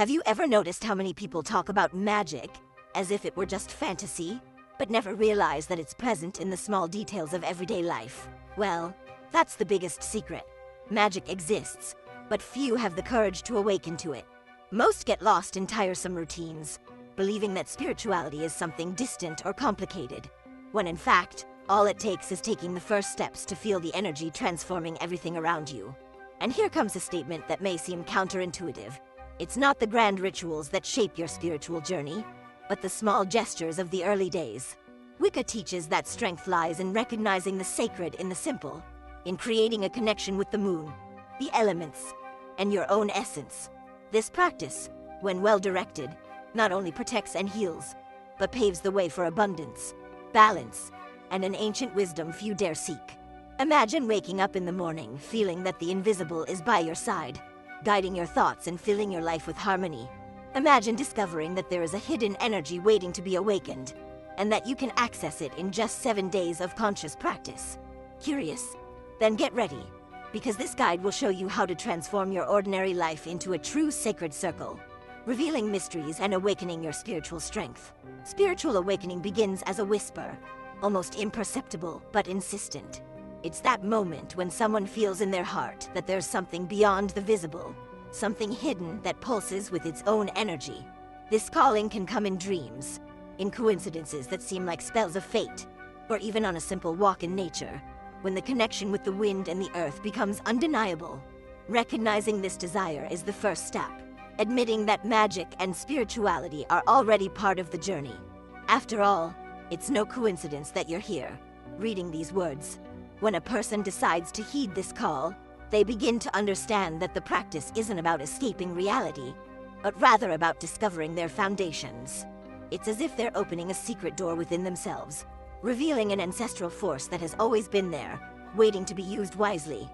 Have you ever noticed how many people talk about magic as if it were just fantasy, but never realize that it's present in the small details of everyday life? Well, that's the biggest secret. Magic exists, but few have the courage to awaken to it. Most get lost in tiresome routines, believing that spirituality is something distant or complicated, when in fact, all it takes is taking the first steps to feel the energy transforming everything around you. And here comes a statement that may seem counterintuitive. It's not the grand rituals that shape your spiritual journey, but the small gestures of the early days. Wicca teaches that strength lies in recognizing the sacred in the simple, in creating a connection with the moon, the elements, and your own essence. This practice, when well directed, not only protects and heals, but paves the way for abundance, balance, and an ancient wisdom few dare seek. Imagine waking up in the morning feeling that the invisible is by your side, guiding your thoughts and filling your life with harmony. Imagine discovering that there is a hidden energy waiting to be awakened, and that you can access it in just 7 days of conscious practice. Curious? Then get ready, because this guide will show you how to transform your ordinary life into a true sacred circle, revealing mysteries and awakening your spiritual strength. Spiritual awakening begins as a whisper, almost imperceptible but insistent. It's that moment when someone feels in their heart that there's something beyond the visible, something hidden that pulses with its own energy. This calling can come in dreams, in coincidences that seem like spells of fate, or even on a simple walk in nature, when the connection with the wind and the earth becomes undeniable. Recognizing this desire is the first step, admitting that magic and spirituality are already part of the journey. After all, it's no coincidence that you're here, reading these words. When a person decides to heed this call, they begin to understand that the practice isn't about escaping reality, but rather about discovering their foundations. It's as if they're opening a secret door within themselves, revealing an ancestral force that has always been there, waiting to be used wisely.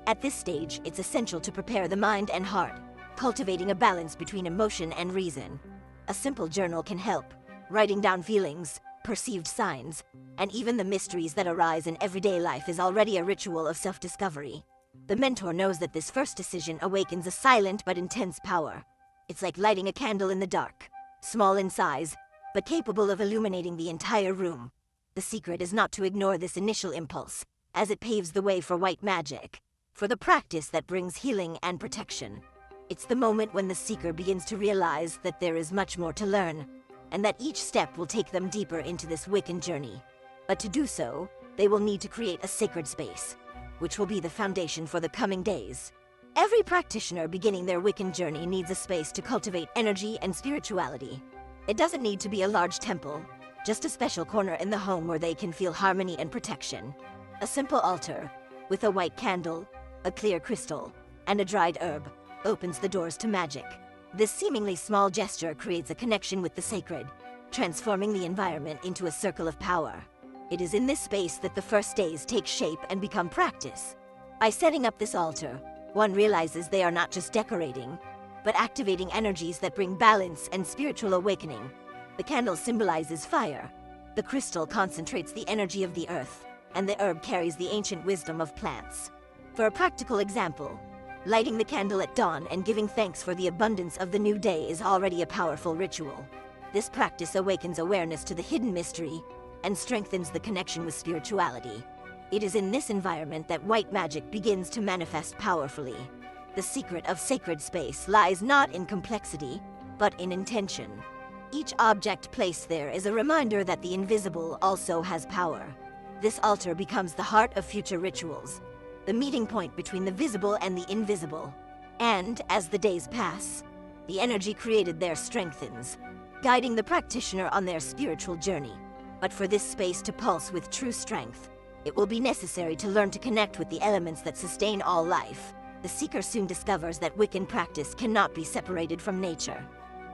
At this stage, it's essential to prepare the mind and heart, cultivating a balance between emotion and reason. A simple journal can help, writing down feelings, perceived signs, and even the mysteries that arise in everyday life is already a ritual of self-discovery. The mentor knows that this first decision awakens a silent but intense power. It's like lighting a candle in the dark, small in size, but capable of illuminating the entire room. The secret is not to ignore this initial impulse, as it paves the way for white magic, for the practice that brings healing and protection. It's the moment when the seeker begins to realize that there is much more to learn, and that each step will take them deeper into this Wiccan journey. But to do so, they will need to create a sacred space, which will be the foundation for the coming days. Every practitioner beginning their Wiccan journey needs a space to cultivate energy and spirituality. It doesn't need to be a large temple, just a special corner in the home where they can feel harmony and protection. A simple altar, with a white candle, a clear crystal, and a dried herb, opens the doors to magic. This seemingly small gesture creates a connection with the sacred, transforming the environment into a circle of power. It is in this space that the first days take shape and become practice. By setting up this altar, one realizes they are not just decorating, but activating energies that bring balance and spiritual awakening. The candle symbolizes fire, the crystal concentrates the energy of the earth, and the herb carries the ancient wisdom of plants. For a practical example, lighting the candle at dawn and giving thanks for the abundance of the new day is already a powerful ritual. This practice awakens awareness to the hidden mystery and strengthens the connection with spirituality. It is in this environment that white magic begins to manifest powerfully. The secret of sacred space lies not in complexity, but in intention. Each object placed there is a reminder that the invisible also has power. This altar becomes the heart of future rituals, the meeting point between the visible and the invisible. And, as the days pass, the energy created there strengthens, guiding the practitioner on their spiritual journey. But for this space to pulse with true strength, it will be necessary to learn to connect with the elements that sustain all life. The seeker soon discovers that Wiccan practice cannot be separated from nature.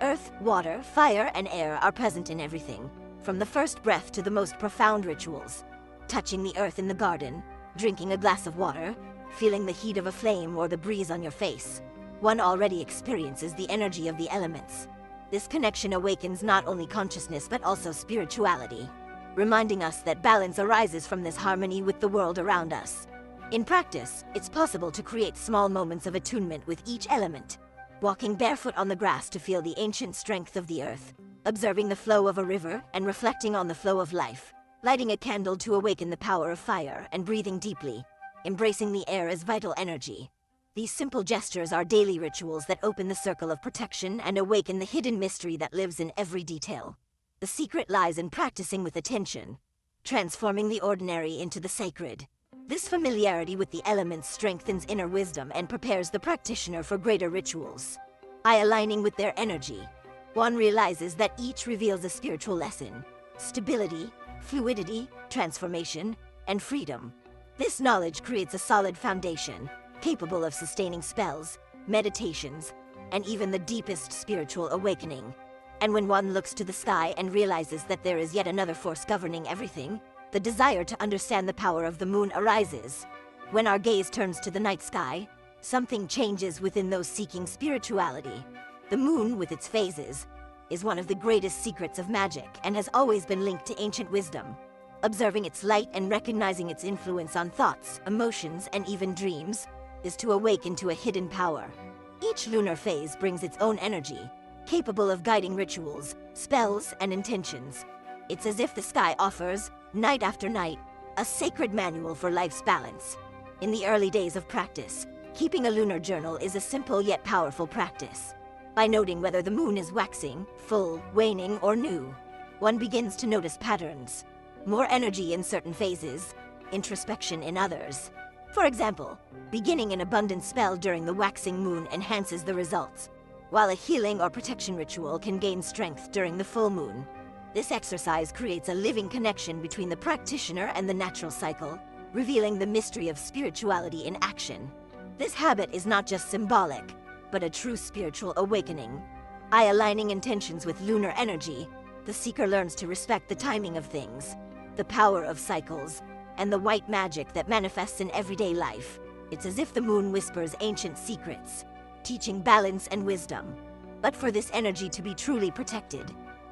Earth, water, fire, and air are present in everything, from the first breath to the most profound rituals. Touching the earth in the garden, drinking a glass of water, feeling the heat of a flame or the breeze on your face, one already experiences the energy of the elements. This connection awakens not only consciousness but also spirituality, reminding us that balance arises from this harmony with the world around us. In practice, it's possible to create small moments of attunement with each element, walking barefoot on the grass to feel the ancient strength of the earth, observing the flow of a river and reflecting on the flow of life, lighting a candle to awaken the power of fire and breathing deeply, embracing the air as vital energy. These simple gestures are daily rituals that open the circle of protection and awaken the hidden mystery that lives in every detail. The secret lies in practicing with attention, transforming the ordinary into the sacred. This familiarity with the elements strengthens inner wisdom and prepares the practitioner for greater rituals. By aligning with their energy, one realizes that each reveals a spiritual lesson: stability, fluidity, transformation, and freedom. This knowledge creates a solid foundation, capable of sustaining spells, meditations, and even the deepest spiritual awakening. And when one looks to the sky and realizes that there is yet another force governing everything, the desire to understand the power of the moon arises. When our gaze turns to the night sky, something changes within those seeking spirituality. The moon, with its phases, is one of the greatest secrets of magic and has always been linked to ancient wisdom. Observing its light and recognizing its influence on thoughts, emotions, and even dreams is to awaken to a hidden power. Each lunar phase brings its own energy, capable of guiding rituals, spells, and intentions. It's as if the sky offers, night after night, a sacred manual for life's balance. In the early days of practice, keeping a lunar journal is a simple yet powerful practice. By noting whether the moon is waxing, full, waning, or new, one begins to notice patterns. More energy in certain phases, introspection in others. For example, beginning an abundant spell during the waxing moon enhances the results, while a healing or protection ritual can gain strength during the full moon. This exercise creates a living connection between the practitioner and the natural cycle, revealing the mystery of spirituality in action. This habit is not just symbolic, but a true spiritual awakening. By aligning intentions with lunar energy, the seeker learns to respect the timing of things, the power of cycles, and the white magic that manifests in everyday life. It's as if the moon whispers ancient secrets, teaching balance and wisdom. But for this energy to be truly protected,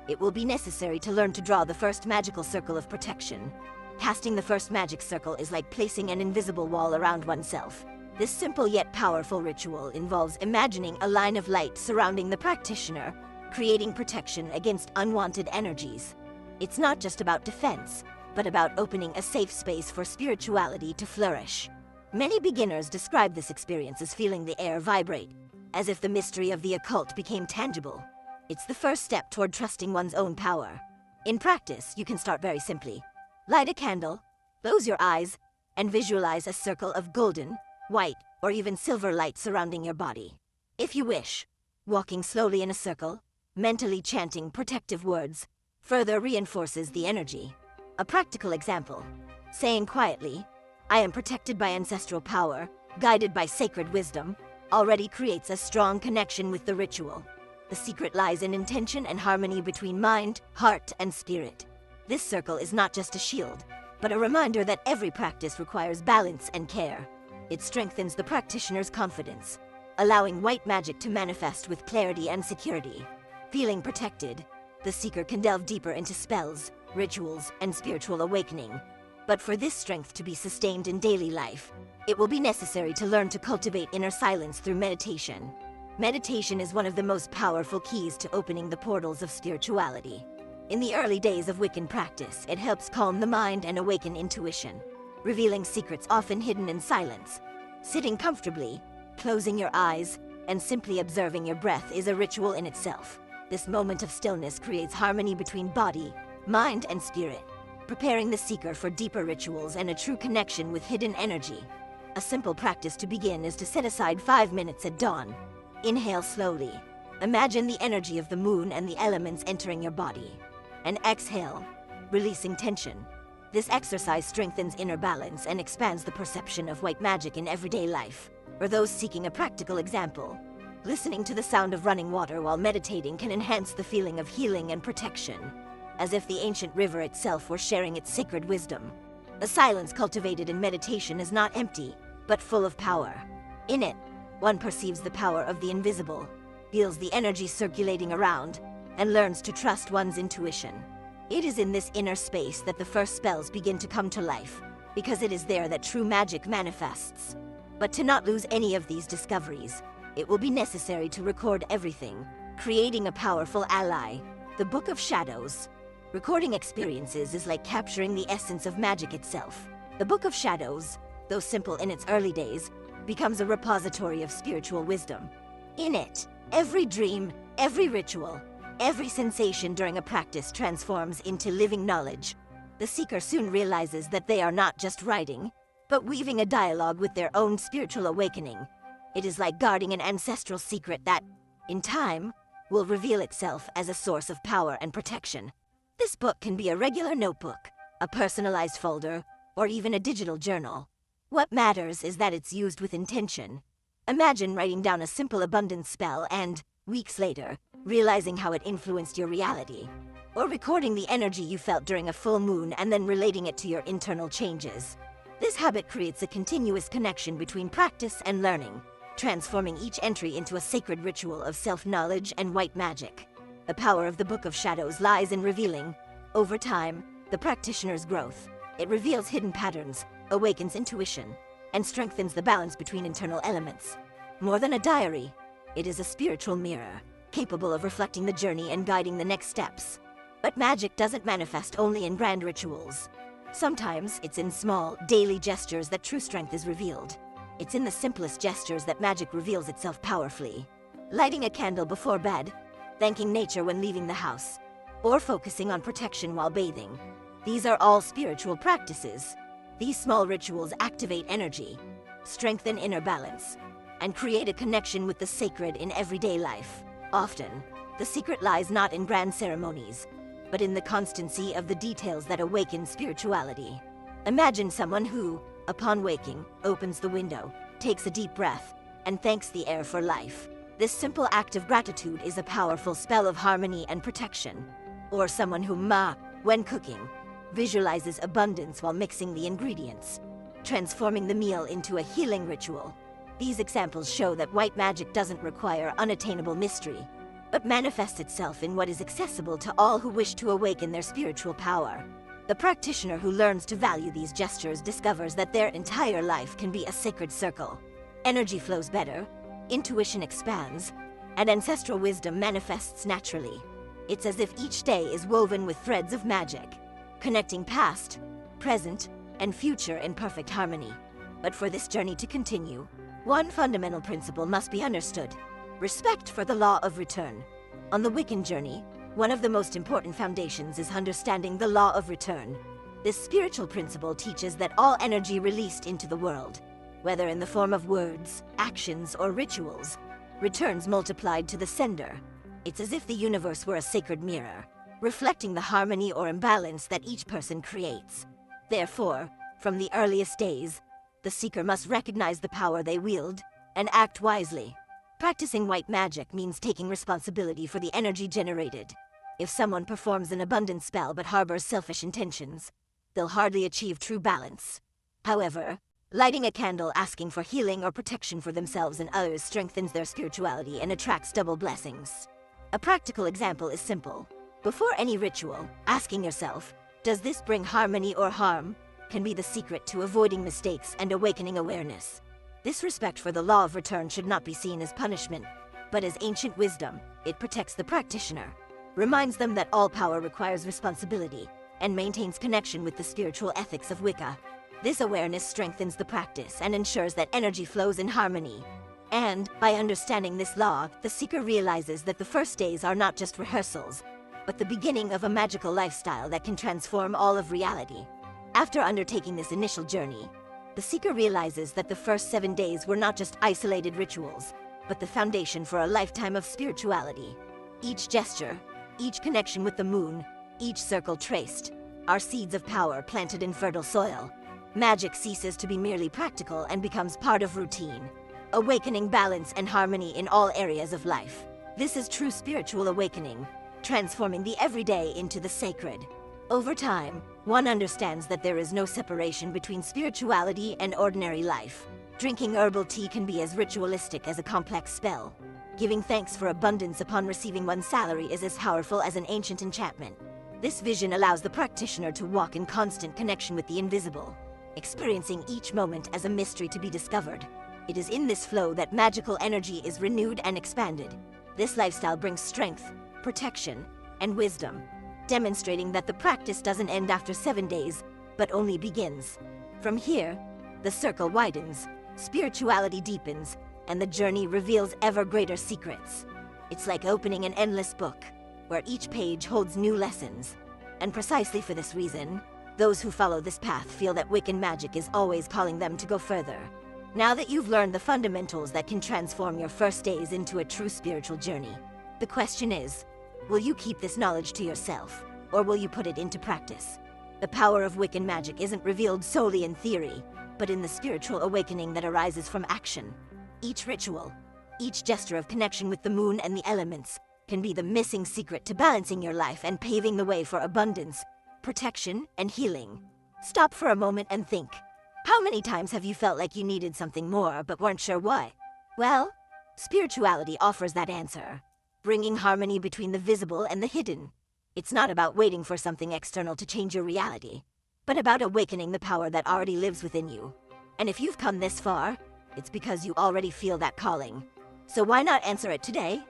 it will be necessary to learn to draw the first magical circle of protection. Casting the first magic circle is like placing an invisible wall around oneself. This simple yet powerful ritual involves imagining a line of light surrounding the practitioner, creating protection against unwanted energies. It's not just about defense, but about opening a safe space for spirituality to flourish. Many beginners describe this experience as feeling the air vibrate, as if the mystery of the occult became tangible. It's the first step toward trusting one's own power. In practice, you can start very simply. Light a candle, close your eyes, and visualize a circle of golden, white, or even silver light surrounding your body. If you wish, walking slowly in a circle, mentally chanting protective words, further reinforces the energy. A practical example: saying quietly, "I am protected by ancestral power, guided by sacred wisdom," already creates a strong connection with the ritual. The secret lies in intention and harmony between mind, heart, and spirit. This circle is not just a shield, but a reminder that every practice requires balance and care. It strengthens the practitioner's confidence, allowing white magic to manifest with clarity and security. Feeling protected, the seeker can delve deeper into spells, rituals, and spiritual awakening. But for this strength to be sustained in daily life, it will be necessary to learn to cultivate inner silence through meditation. Meditation is one of the most powerful keys to opening the portals of spirituality. In the early days of Wiccan practice, it helps calm the mind and awaken intuition, revealing secrets often hidden in silence. Sitting comfortably, closing your eyes, and simply observing your breath is a ritual in itself. This moment of stillness creates harmony between body, mind, and spirit, preparing the seeker for deeper rituals and a true connection with hidden energy. A simple practice to begin is to set aside 5 minutes at dawn. Inhale slowly. Imagine the energy of the moon and the elements entering your body. And exhale, releasing tension. This exercise strengthens inner balance and expands the perception of white magic in everyday life. For those seeking a practical example, listening to the sound of running water while meditating can enhance the feeling of healing and protection, as if the ancient river itself were sharing its sacred wisdom. The silence cultivated in meditation is not empty, but full of power. In it, one perceives the power of the invisible, feels the energy circulating around, and learns to trust one's intuition. It is in this inner space that the first spells begin to come to life, because it is there that true magic manifests. But to not lose any of these discoveries, it will be necessary to record everything, creating a powerful ally. The Book of Shadows. Recording experiences is like capturing the essence of magic itself. The Book of Shadows, though simple in its early days, becomes a repository of spiritual wisdom. In it, every dream, every ritual, every sensation during a practice transforms into living knowledge. The seeker soon realizes that they are not just writing, but weaving a dialogue with their own spiritual awakening. It is like guarding an ancestral secret that, in time, will reveal itself as a source of power and protection. This book can be a regular notebook, a personalized folder, or even a digital journal. What matters is that it's used with intention. Imagine writing down a simple abundance spell and, weeks later, realizing how it influenced your reality. Or recording the energy you felt during a full moon and then relating it to your internal changes. This habit creates a continuous connection between practice and learning, transforming each entry into a sacred ritual of self-knowledge and white magic. The power of the Book of Shadows lies in revealing, over time, the practitioner's growth. It reveals hidden patterns, awakens intuition, and strengthens the balance between internal elements. More than a diary, it is a spiritual mirror, capable of reflecting the journey and guiding the next steps. But magic doesn't manifest only in grand rituals. Sometimes it's in small, daily gestures that true strength is revealed. It's in the simplest gestures that magic reveals itself powerfully. Lighting a candle before bed, thanking nature when leaving the house, or focusing on protection while bathing. These are all spiritual practices. These small rituals activate energy, strengthen inner balance, and create a connection with the sacred in everyday life. Often, the secret lies not in grand ceremonies, but in the constancy of the details that awaken spirituality. Imagine someone who, upon waking, opens the window, takes a deep breath, and thanks the air for life. This simple act of gratitude is a powerful spell of harmony and protection. Or someone who, when cooking, visualizes abundance while mixing the ingredients, transforming the meal into a healing ritual. These examples show that white magic doesn't require unattainable mystery, but manifests itself in what is accessible to all who wish to awaken their spiritual power. The practitioner who learns to value these gestures discovers that their entire life can be a sacred circle. Energy flows better, intuition expands, and ancestral wisdom manifests naturally. It's as if each day is woven with threads of magic, connecting past, present, and future in perfect harmony. But for this journey to continue, one fundamental principle must be understood: respect for the law of return. On the Wiccan journey, one of the most important foundations is understanding the law of return. This spiritual principle teaches that all energy released into the world, whether in the form of words, actions, or rituals, returns multiplied to the sender. It's as if the universe were a sacred mirror, reflecting the harmony or imbalance that each person creates. Therefore, from the earliest days, the seeker must recognize the power they wield and act wisely. Practicing white magic means taking responsibility for the energy generated. If someone performs an abundance spell but harbors selfish intentions, they'll hardly achieve true balance. However, lighting a candle asking for healing or protection for themselves and others strengthens their spirituality and attracts double blessings. A practical example is simple. Before any ritual, asking yourself, does this bring harmony or harm, can be the secret to avoiding mistakes and awakening awareness. This respect for the law of return should not be seen as punishment, but as ancient wisdom. It protects the practitioner, reminds them that all power requires responsibility, and maintains connection with the spiritual ethics of Wicca. This awareness strengthens the practice and ensures that energy flows in harmony. And, by understanding this law, the seeker realizes that the first days are not just rehearsals, but the beginning of a magical lifestyle that can transform all of reality. After undertaking this initial journey, the seeker realizes that the first 7 days were not just isolated rituals, but the foundation for a lifetime of spirituality. Each gesture, each connection with the moon, each circle traced, are seeds of power planted in fertile soil. Magic ceases to be merely practical and becomes part of routine, awakening balance and harmony in all areas of life. This is true spiritual awakening, transforming the everyday into the sacred. Over time, one understands that there is no separation between spirituality and ordinary life. Drinking herbal tea can be as ritualistic as a complex spell. Giving thanks for abundance upon receiving one's salary is as powerful as an ancient enchantment. This vision allows the practitioner to walk in constant connection with the invisible, experiencing each moment as a mystery to be discovered. It is in this flow that magical energy is renewed and expanded. This lifestyle brings strength, protection, and wisdom, demonstrating that the practice doesn't end after 7 days, but only begins. From here, the circle widens, spirituality deepens, and the journey reveals ever greater secrets. It's like opening an endless book, where each page holds new lessons. And precisely for this reason, those who follow this path feel that Wiccan magic is always calling them to go further. Now that you've learned the fundamentals that can transform your first days into a true spiritual journey, the question is, will you keep this knowledge to yourself, or will you put it into practice? The power of Wiccan magic isn't revealed solely in theory, but in the spiritual awakening that arises from action. Each ritual, each gesture of connection with the moon and the elements, can be the missing secret to balancing your life and paving the way for abundance, protection, and healing. Stop for a moment and think. How many times have you felt like you needed something more but weren't sure why? Well, spirituality offers that answer, bringing harmony between the visible and the hidden. It's not about waiting for something external to change your reality, but about awakening the power that already lives within you. And if you've come this far, it's because you already feel that calling. So why not answer it today?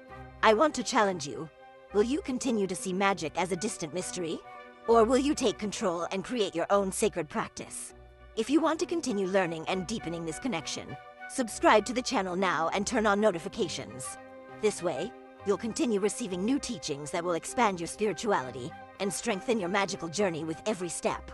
I want to challenge you. Will you continue to see magic as a distant mystery? Or will you take control and create your own sacred practice? If you want to continue learning and deepening this connection, subscribe to the channel now and turn on notifications. This way, you'll continue receiving new teachings that will expand your spirituality and strengthen your magical journey with every step.